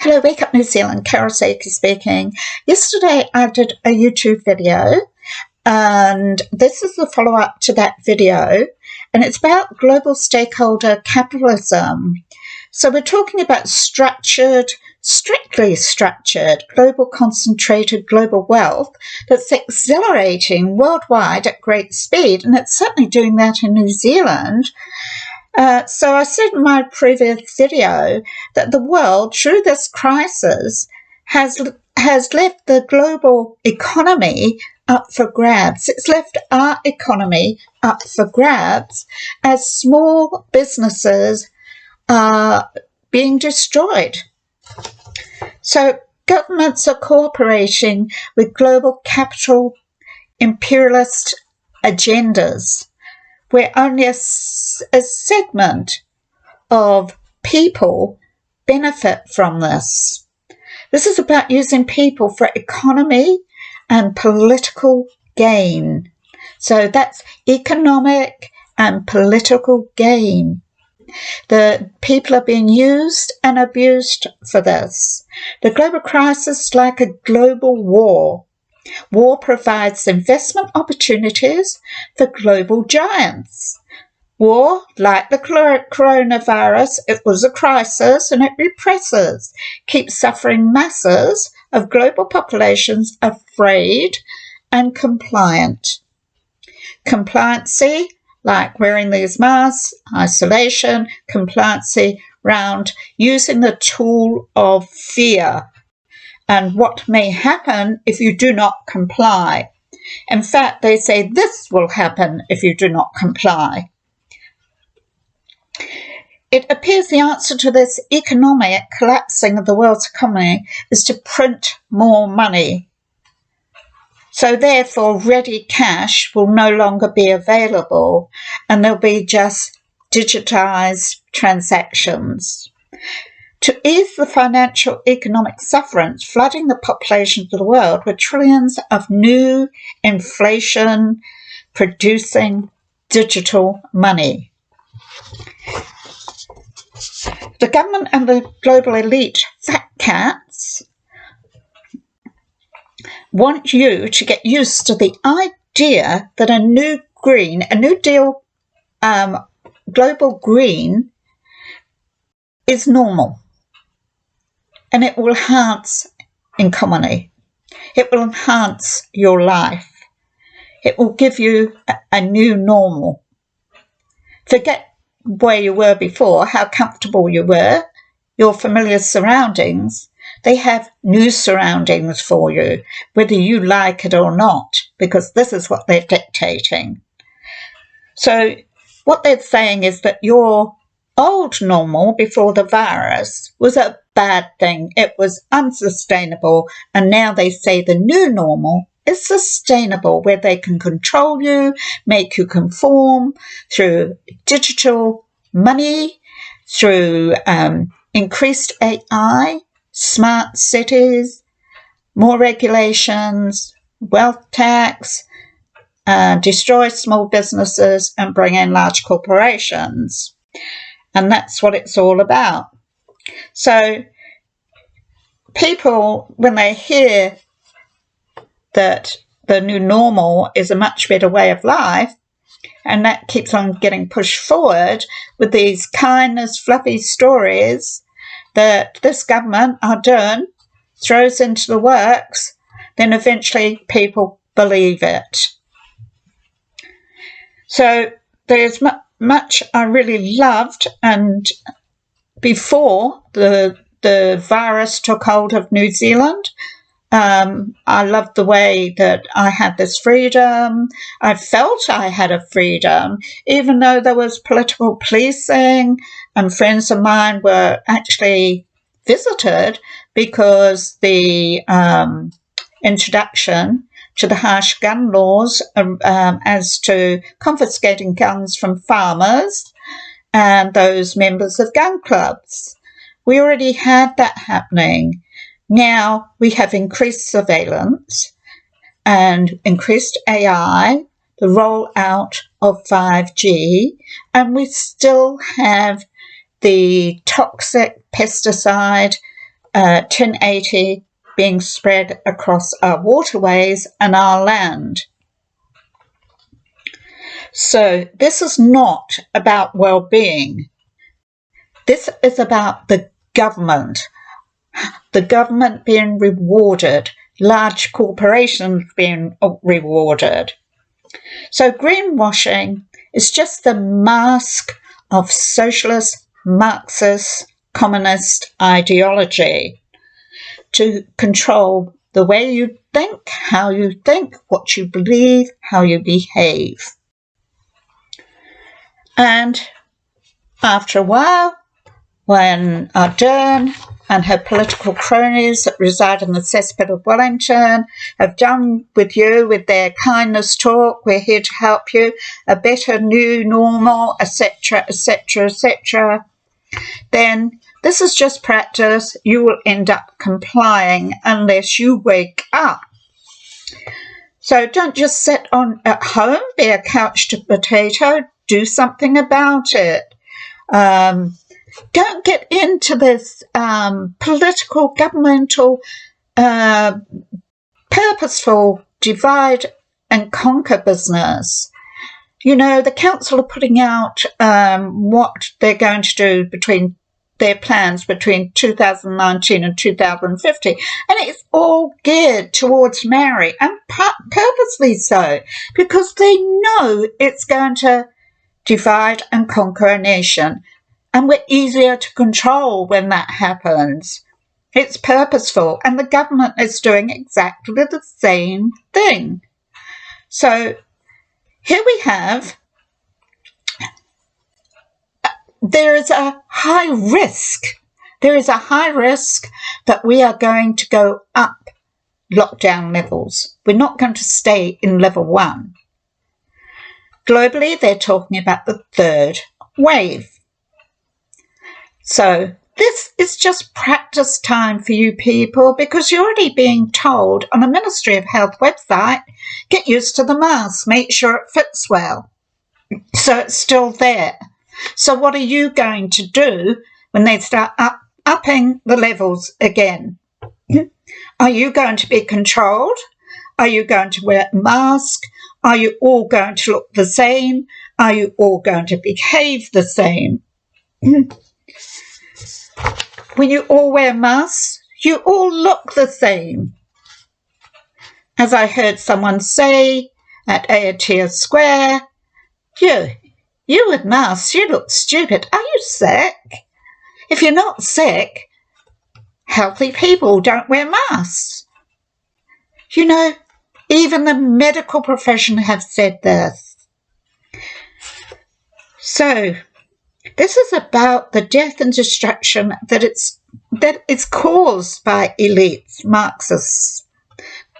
Hello, Wake Up New Zealand, Carol Sakey speaking. Yesterday I did a YouTube video and this is the follow-up to that video, and it's about global stakeholder capitalism. So we're talking about strictly structured, global concentrated global wealth that's accelerating worldwide at great speed, and it's certainly doing that in New Zealand. So I said in my previous video that the world, through this crisis, has left the global economy up for grabs. It's left our economy up for grabs as small businesses are being destroyed. So governments are cooperating with global capital imperialist agendas, where only a segment of people benefit from this. This is about using people for economy and political gain. So that's economic and political gain. The people are being used and abused for this. The global crisis is like a global war. War provides investment opportunities for global giants. War, like the coronavirus, it was a crisis and it represses, keeps suffering masses of global populations afraid and compliant. Compliancy, like wearing these masks, isolation, compliancy round using the tool of fear and what may happen if you do not comply. In fact, they say this will happen if you do not comply. It appears the answer to this economic collapsing of the world's economy is to print more money. So therefore, ready cash will no longer be available and there'll be just digitized transactions. To ease the financial economic sufferance flooding the populations of the world with trillions of new inflation producing digital money. The government and the global elite fat cats want you to get used to the idea that a new deal, global green is normal. And it will enhance economy. It will enhance your life. It will give you a new normal. Forget where you were before, how comfortable you were, your familiar surroundings. They have new surroundings for you, whether you like it or not, because this is what they're dictating. So what they're saying is that your old normal before the virus was a bad thing. It was unsustainable. And now they say the new normal is sustainable, where they can control you, make you conform through digital money, through increased AI, smart cities, more regulations, wealth tax, destroy small businesses and bring in large corporations. And that's what it's all about. So people, when they hear that the new normal is a much better way of life, and that keeps on getting pushed forward with these kindness, fluffy stories that this government are doing, throws into the works, then eventually people believe it. So there's much I really loved, and before the virus took hold of New Zealand, I loved the way that I had this freedom. I felt I had a freedom, even though there was political policing, and friends of mine were actually visited because the introduction to the harsh gun laws as to confiscating guns from farmers and those members of gun clubs. We already had that happening. Now we have increased surveillance and increased AI, the rollout of 5G, and we still have the toxic pesticide tin 80 being spread across our waterways and our land. So this is not about well-being. This is about the government being rewarded, large corporations being rewarded. So greenwashing is just the mask of socialist, Marxist, communist ideology to control the way you think, what you believe, how you behave. And after a while, when Ardern and her political cronies that reside in the cesspit of Wellington have done with you with their kindness talk, we're here to help you, a better new normal, etc., etc., etc., then this is just practice. You will end up complying unless you wake up. So don't just sit at home, be a couch to potato, do something about it. Don't get into this political, governmental, purposeful divide and conquer business. You know, the council are putting out what they're going to do between their plans between 2019 and 2050, and it's all geared towards marry, and purposely so, because they know it's going to divide and conquer a nation, and we're easier to control when that happens. It's purposeful, and the government is doing exactly the same thing. So here we have, there is a high risk that we are going to go up lockdown levels. We're not going to stay in level 1. Globally, they're talking about the third wave. So this is just practice time for you people, because you're already being told on the Ministry of Health website, get used to the mask, make sure it fits well. So it's still there. So what are you going to do when they start upping the levels again? Are you going to be controlled? Are you going to wear a mask? Are you all going to look the same? Are you all going to behave the same? When you all wear masks, you all look the same. As I heard someone say at Aotea Square, you with masks, you look stupid. Are you sick? If you're not sick, healthy people don't wear masks. You know, even the medical profession have said this. So this is about the death and destruction that is caused by elites, Marxists,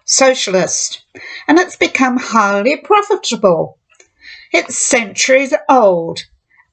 socialists, and it's become highly profitable. It's centuries old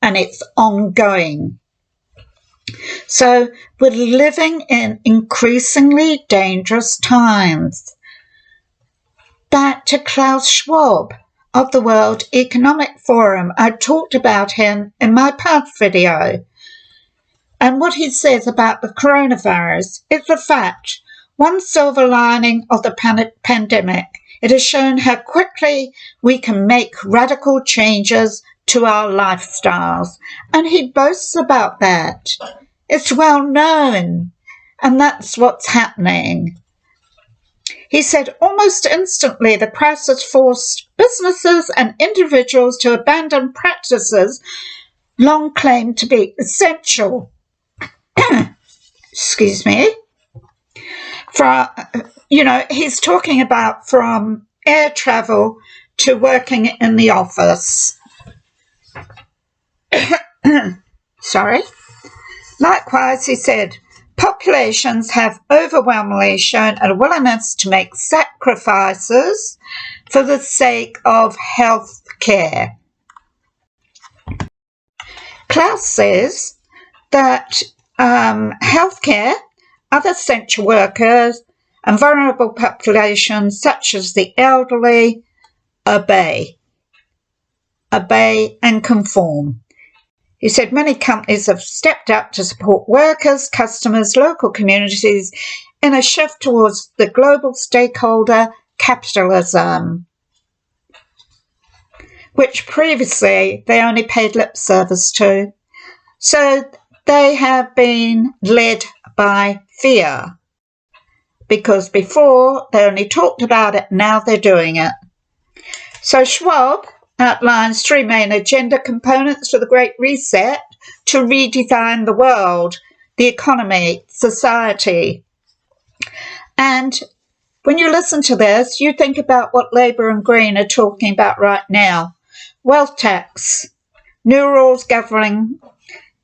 and it's ongoing. So we're living in increasingly dangerous times. Back to Klaus Schwab of the World Economic Forum. I talked about him in my past video. And what he says about the coronavirus is a fact. One silver lining of the pandemic, it has shown how quickly we can make radical changes to our lifestyles. And he boasts about that. It's well known. And that's what's happening. He said almost instantly the crisis forced businesses and individuals to abandon practices long claimed to be essential. Excuse me. He's talking about from air travel to working in the office. Sorry. Likewise, he said, populations have overwhelmingly shown a willingness to make sacrifices for the sake of health care. Klaus says that healthcare, other essential workers, and vulnerable populations such as the elderly obey and conform. He said many companies have stepped up to support workers, customers, local communities in a shift towards the global stakeholder capitalism, which previously they only paid lip service to. So they have been led by fear, because before they only talked about it, now they're doing it. So Schwab outlines three main agenda components for the Great Reset to redefine the world, the economy, society. And when you listen to this, you think about what Labour and Green are talking about right now. Wealth tax, new rules governing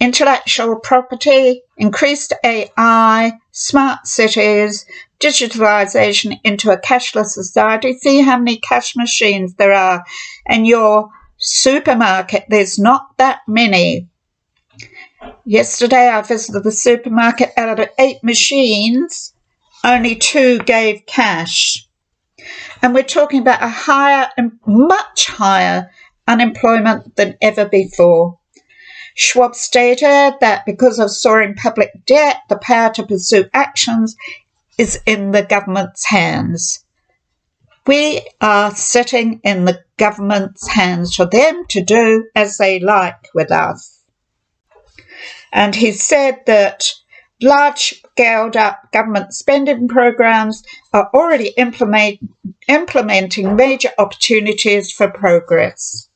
intellectual property, increased AI, smart cities, digitalisation into a cashless society. See how many cash machines there are in your supermarket. There's not that many. Yesterday I visited the supermarket. Out of 8 machines, only 2 gave cash. And we're talking about a higher, much higher unemployment than ever before. Schwab stated that because of soaring public debt, the power to pursue actions is in the government's hands. We are sitting in the government's hands for them to do as they like with us. And he said that large scaled up government spending programs are already implementing major opportunities for progress.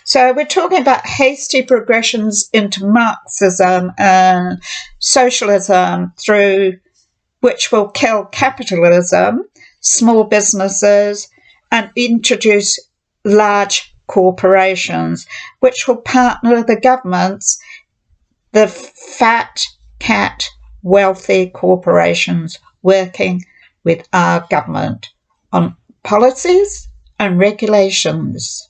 So we're talking about hasty progressions into Marxism and socialism, through which will kill capitalism, small businesses, and introduce large corporations, which will partner with the governments, the fat cat wealthy corporations, working with our government on policies and regulations.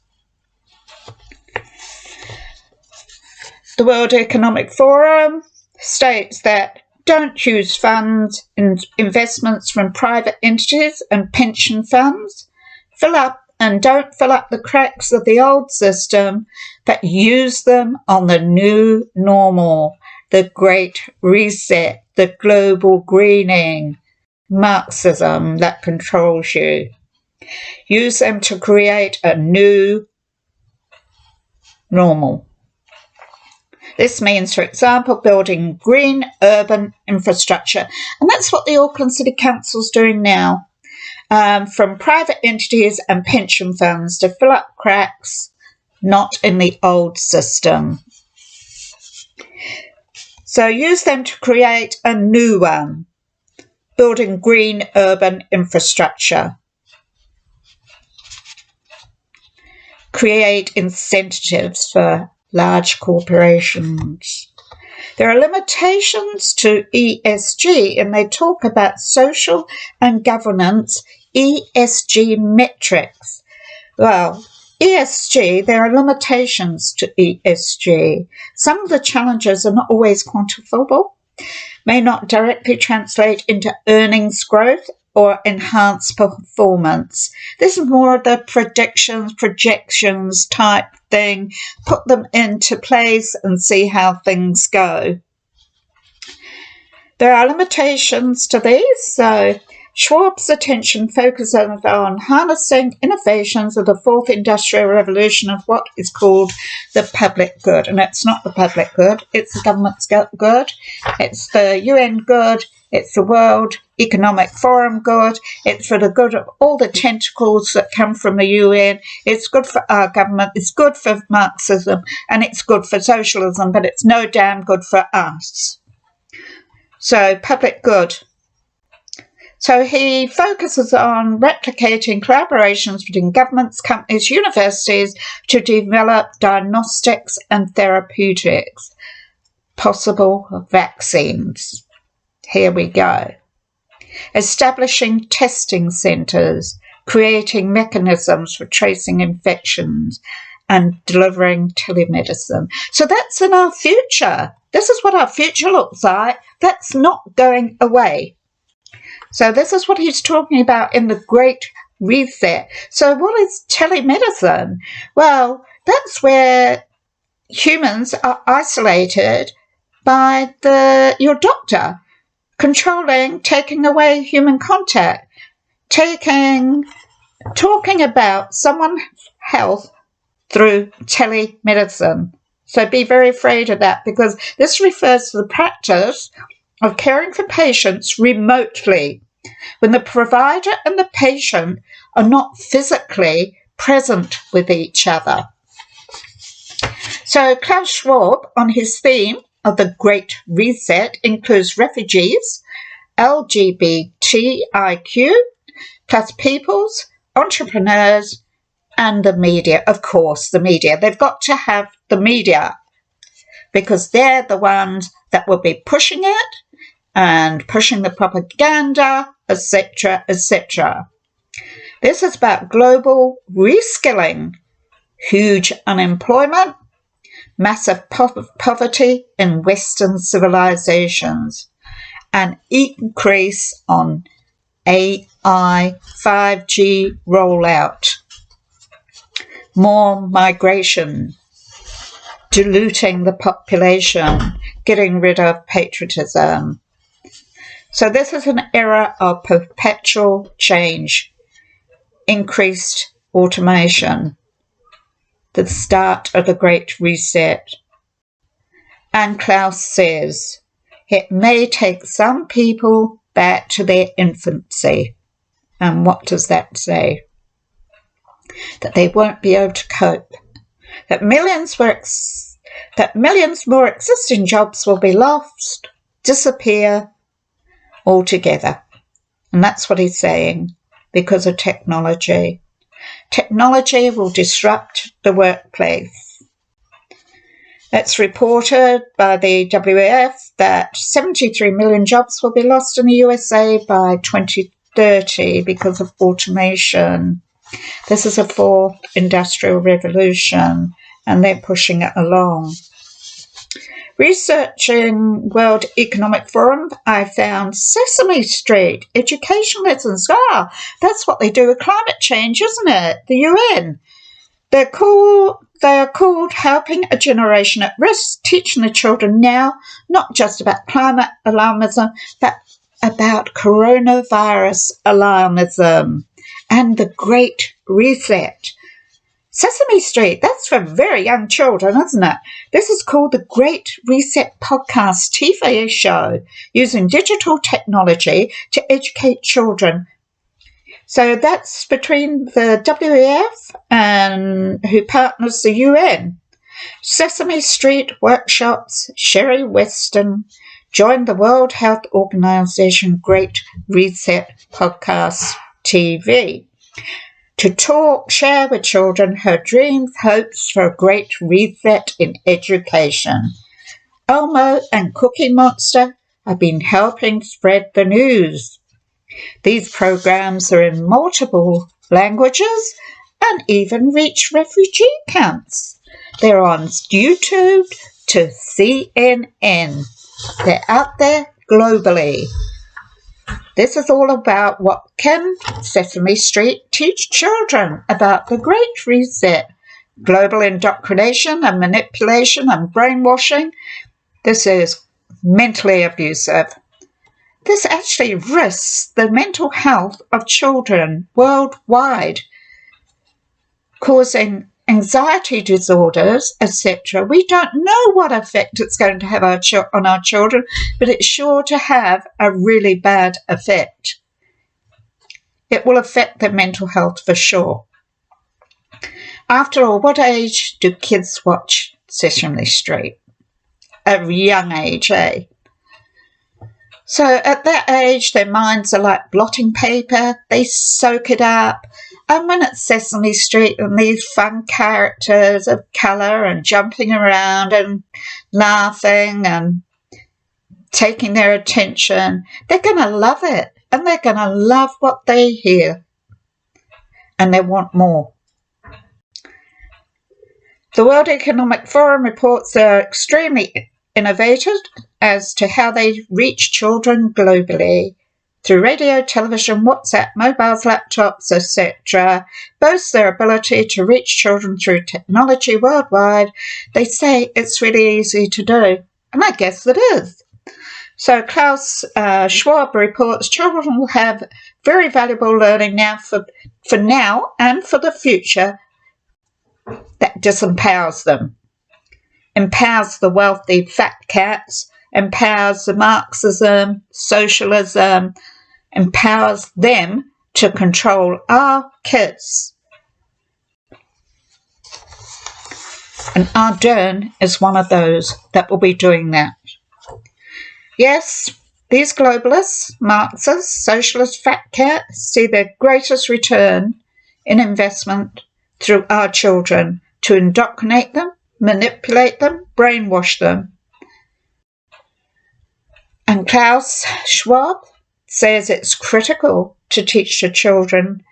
The World Economic Forum states that don't use funds in investments from private entities and pension funds. Don't fill up the cracks of the old system, but use them on the new normal, the Great Reset, the global greening, Marxism that controls you. Use them to create a new normal. This means, for example, building green urban infrastructure. And that's what the Auckland City Council's doing now, from private entities and pension funds to fill up cracks not in the old system. So use them to create a new one, building green urban infrastructure. Create incentives for large corporations. There are limitations to ESG, and they talk about social and governance ESG metrics. Well, ESG, there are limitations to ESG. Some of the challenges are not always quantifiable, may not directly translate into earnings growth or enhanced performance. This is more of the predictions, projections type thing. Put them into place and see how things go. There are limitations to these, so Schwab's attention focuses on harnessing innovations of the fourth industrial revolution of what is called the public good. And it's not the public good, it's the government's good, it's the UN good, it's the World Economic Forum good, it's for the good of all the tentacles that come from the UN, it's good for our government, it's good for Marxism, and it's good for socialism, but it's no damn good for us. So, public good. So he focuses on replicating collaborations between governments, companies, universities to develop diagnostics and therapeutics, possible vaccines. Here we go. Establishing testing centres, creating mechanisms for tracing infections, and delivering telemedicine. So that's in our future. This is what our future looks like. That's not going away. So this is what he's talking about in the Great Reset. So what is telemedicine? Well, that's where humans are isolated by your doctor, controlling, taking away human contact, talking about someone's health through telemedicine. So be very afraid of that, because this refers to the practice of caring for patients remotely when the provider and the patient are not physically present with each other. So Klaus Schwab, on his theme of the Great Reset, includes refugees, LGBTIQ, plus peoples, entrepreneurs, and the media. Of course, the media. They've got to have the media, because they're the ones that will be pushing it and pushing the propaganda, etc., etc. This is about global reskilling, huge unemployment, massive poverty in Western civilizations, an increase on AI 5G rollout, more migration, diluting the population, getting rid of patriotism. So this is an era of perpetual change, increased automation, the start of the Great Reset. And Klaus says, it may take some people back to their infancy. And what does that say? That they won't be able to cope. That millions more existing jobs will be lost, disappear altogether. And that's what he's saying, because of technology. Technology will disrupt the workplace. It's reported by the WWF that 73 million jobs will be lost in the USA by 2030 because of automation. This is a fourth industrial revolution, and they're pushing it along. Researching World Economic Forum, I found Sesame Street education lessons. That's what they do with climate change, isn't it? The UN. They are called Helping a Generation at Risk, teaching the children now not just about climate alarmism, but about coronavirus alarmism and the Great Reset. Sesame Street, that's for very young children, isn't it? This is called the Great Reset Podcast TV show, using digital technology to educate children. So that's between the WEF and who partners the UN. Sesame Street workshops, Sherry Weston joined the World Health Organization Great Reset Podcast TV to share with children her dreams, hopes for a great reset in education. Elmo and Cookie Monster have been helping spread the news. These programs are in multiple languages and even reach refugee camps. They're on YouTube to CNN. They're out there globally. This is all about what can Sesame Street teach children about the Great Reset, global indoctrination and manipulation and brainwashing. This is mentally abusive. This actually risks the mental health of children worldwide, causing anxiety disorders, etc. We don't know what effect it's going to have on our children, but it's sure to have a really bad effect. It will affect their mental health for sure. After all, what age do kids watch Sesame Street? A young age, eh? So at that age, their minds are like blotting paper. They soak it up. And when it's Sesame Street and these fun characters of colour and jumping around and laughing and taking their attention, they're going to love it. And they're going to love what they hear. And they want more. The World Economic Forum reports they're extremely innovative as to how they reach children globally. through radio, television, WhatsApp, mobiles, laptops, etc., boasts their ability to reach children through technology worldwide. They say it's really easy to do, and I guess it is. So Klaus Schwab reports children will have very valuable learning now for now and for the future that disempowers them. Empowers the wealthy fat cats, empowers the Marxism, socialism, empowers them to control our kids. And Ardern is one of those that will be doing that. Yes, these globalists, Marxists, socialist fat cats see their greatest return in investment through our children to indoctrinate them, manipulate them, brainwash them. And Klaus Schwab says it's critical to teach the children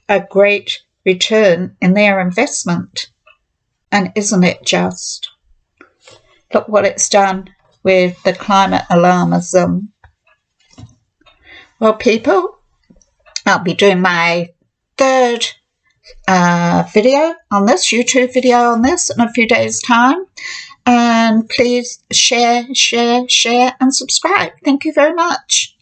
a great return in their investment. And isn't it just? Look what it's done with the climate alarmism. Well, people, I'll be doing my third video on this, YouTube video on this in a few days' time. And please share, and subscribe. Thank you very much.